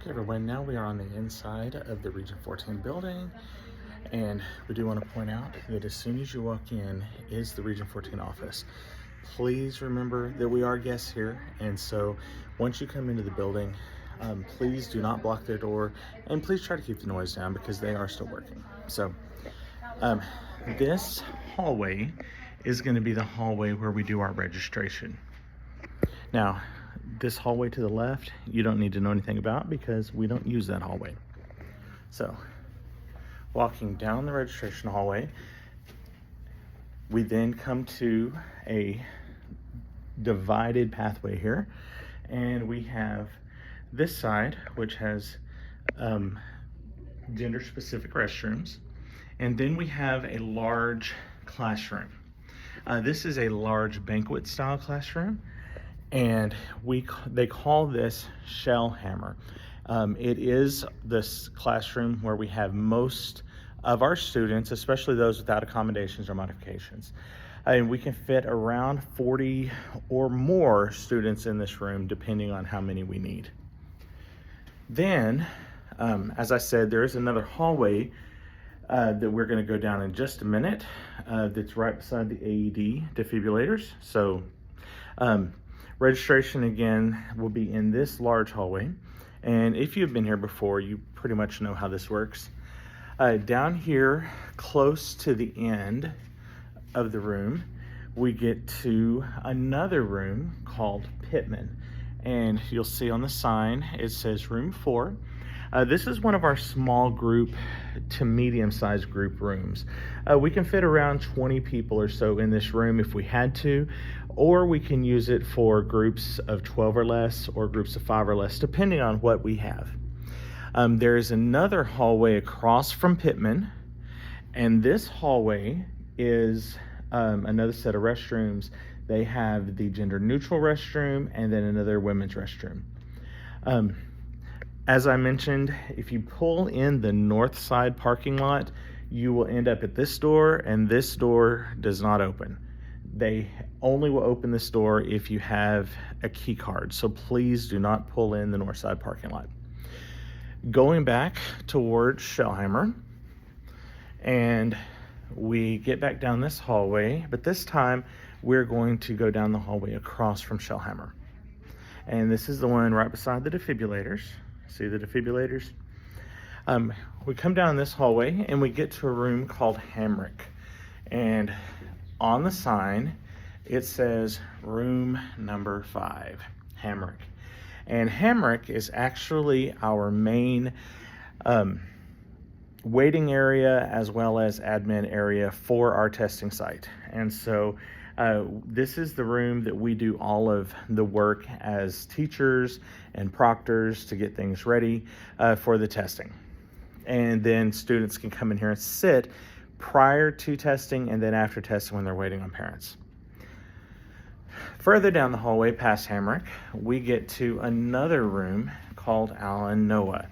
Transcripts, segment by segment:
Okay, everyone, now we are on the inside of the Region 14 building, and we do want to point out that as soon as you walk in is the Region 14 office. Please remember that we are guests here, and so once you come into the building, please do not block their door, and please try to keep the noise down because they are still working. So um, this hallway is going to be the hallway where we do our registration. Now, this hallway to the left, you don't need to know anything about because we don't use that hallway. So, walking down the registration hallway, we then come to a divided pathway here, and we have this side, which has gender-specific restrooms, and then we have a large classroom. This is a large banquet-style classroom, and they call this shell hammer. It is this classroom where we have most of our students, especially those without accommodations or modifications. And we can fit around 40 or more students in this room, depending on how many we need. Then, as I said, there is another hallway that we're going to go down in just a minute that's right beside the AED defibrillators. So registration again will be in this large hallway, and if you've been here before, you pretty much know how this works. Down here, close to the end of the room, we get to another room called Pittman, and you'll see on the sign it says room 4. This is one of our small group to medium-sized group rooms. We can fit around 20 people or so in this room if we had to, or we can use it for groups of 12 or less or groups of 5 or less, depending on what we have. There is another hallway across from Pittman, and this hallway is another set of restrooms. They have the gender-neutral restroom and then another women's restroom. As I mentioned, if you pull in the north side parking lot, you will end up at this door, and this door does not open. They only will open this door if you have a key card, so please do not pull in the north side parking lot. Going back towards Shellhammer, and we get back down this hallway, but this time we're going to go down the hallway across from Shellhammer. And this is the one right beside the defibrillators. See the defibrillators? We come down this hallway and we get to a room called Hamrick. And on the sign, it says room number 5, Hamrick. And Hamrick is actually our main waiting area as well as admin area for our testing site. And so this is the room that we do all of the work as teachers and proctors to get things ready for the testing. And then students can come in here and sit prior to testing and then after testing when they're waiting on parents. Further down the hallway past Hamrick, we get to another room called Alan Noah.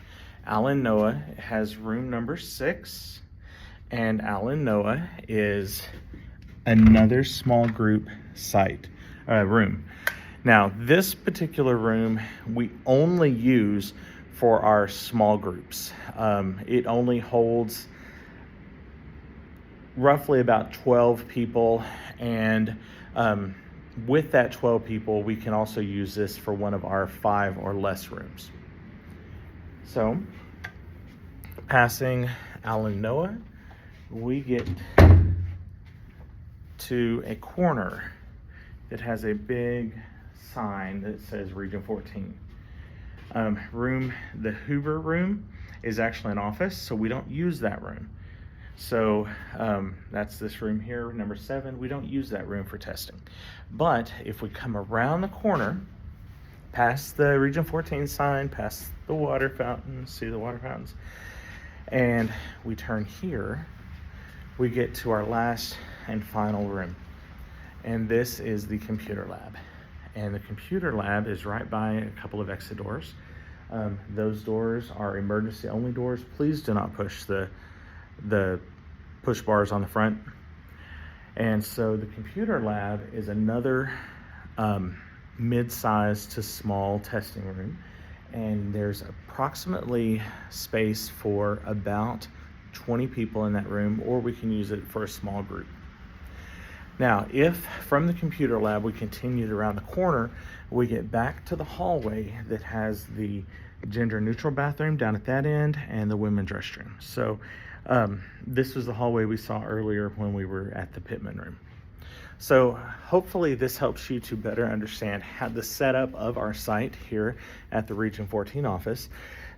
Alan Noah has room number 6, and Alan Noah is another small group room. Now, this particular room we only use for our small groups. It only holds roughly about 12 people, and with that 12 people, we can also use this for one of our 5 or less rooms. So, passing Alan Noah, we get to a corner that has a big sign that says Region 14. The Hoover room is actually an office, so we don't use that room. So that's this room here, number 7. We don't use that room for testing. But if we come around the corner, past the Region 14 sign, past the water fountains, see the water fountains, and we turn here, we get to our last and final room. And this is the computer lab. And the computer lab is right by a couple of exit doors. Those doors are emergency only doors. Please do not push the push bars on the front. And so the computer lab is another mid-sized to small testing room. and there's approximately space for about 20 people in that room, or we can use it for a small group. Now, if from the computer lab we continued around the corner, we get back to the hallway that has the gender neutral bathroom down at that end and the women's restroom. So this was the hallway we saw earlier when we were at the Pittman room. So hopefully this helps you to better understand how the setup of our site here at the Region 14 office.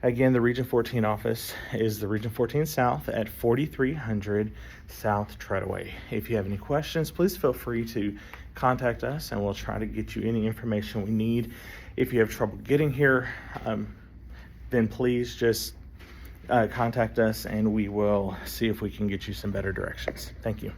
Again, the Region 14 office is the Region 14 South at 4300 South Treadway. If you have any questions, please feel free to contact us and we'll try to get you any information we need. If you have trouble getting here, then please just contact us and we will see if we can get you some better directions. Thank you.